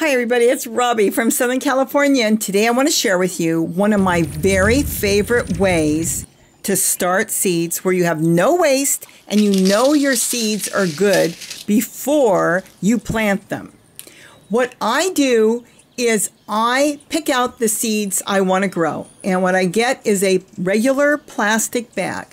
Hi everybody, it's Robbie from Southern California, and today I want to share with you one of my very favorite ways to start seeds where you have no waste and you know your seeds are good before you plant them. What I do is I pick out the seeds I want to grow, and what I get is a regular plastic bag.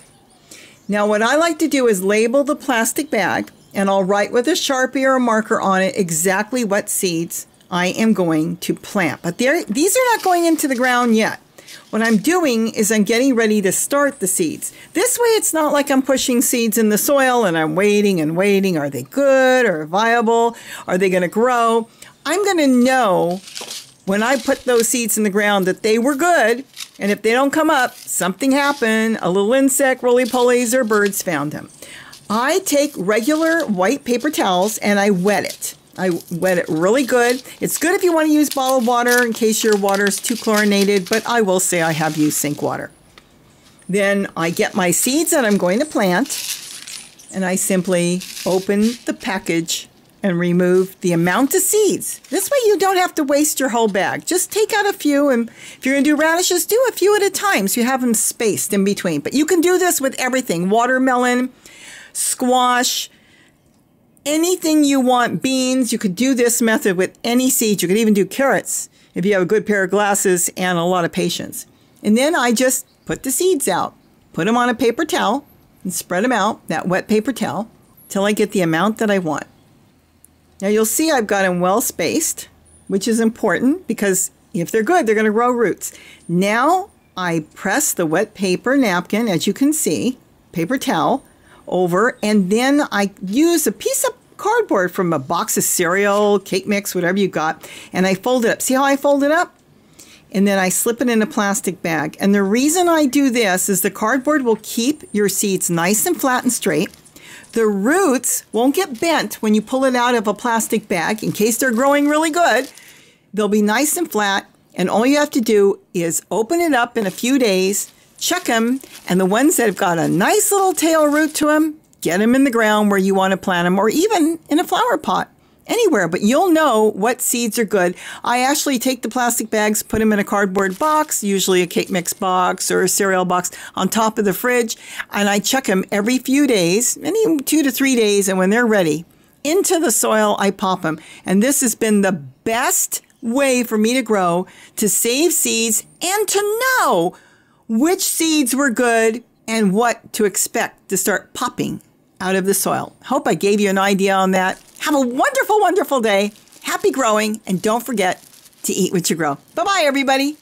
Now what I like to do is label the plastic bag, and I'll write with a Sharpie or a marker on it exactly what seeds I am going to plant. But these are not going into the ground yet. What I'm doing is I'm getting ready to start the seeds. This way it's not like I'm pushing seeds in the soil and I'm waiting and waiting. Are they good or viable? Are they going to grow? I'm going to know when I put those seeds in the ground that they were good. And if they don't come up, something happened. A little insect, roly-polies, or birds found them. I take regular white paper towels and I wet it. I wet it really good. It's good if you want to use bottled water in case your water is too chlorinated, but I will say I have used sink water. Then I get my seeds that I'm going to plant, and I simply open the package and remove the amount of seeds. This way you don't have to waste your whole bag. Just take out a few, and if you're going to do radishes, do a few at a time so you have them spaced in between. But you can do this with everything: watermelon, squash, anything you want, beans. You could do this method with any seeds. You could even do carrots if you have a good pair of glasses and a lot of patience. And then I just put the seeds out, put them on a paper towel and spread them out, that wet paper towel, till I get the amount that I want. Now you'll see I've got them well spaced, which is important because if they're good, they're going to grow roots. Now I press the wet paper napkin, as you can see, paper towel, over, and then I use a piece of cardboard from a box of cereal, cake mix, whatever you got, and I fold it up. See how I fold it up? And then I slip it in a plastic bag. And the reason I do this is the cardboard will keep your seeds nice and flat and straight. The roots won't get bent when you pull it out of a plastic bag. In case they're growing really good, they'll be nice and flat, and all you have to do is open it up in a few days, check them, and the ones that have got a nice little tail root to them, get them in the ground where you want to plant them, or even in a flower pot, anywhere. But you'll know what seeds are good. I actually take the plastic bags, put them in a cardboard box, usually a cake mix box or a cereal box, on top of the fridge, and I check them every few days, maybe 2 to 3 days, and when they're ready, into the soil, I pop them. And this has been the best way for me to grow, to save seeds, and to know which seeds were good and what to expect to start popping out of the soil. Hope I gave you an idea on that. Have a wonderful, wonderful day. Happy growing, and don't forget to eat what you grow. Bye-bye, everybody.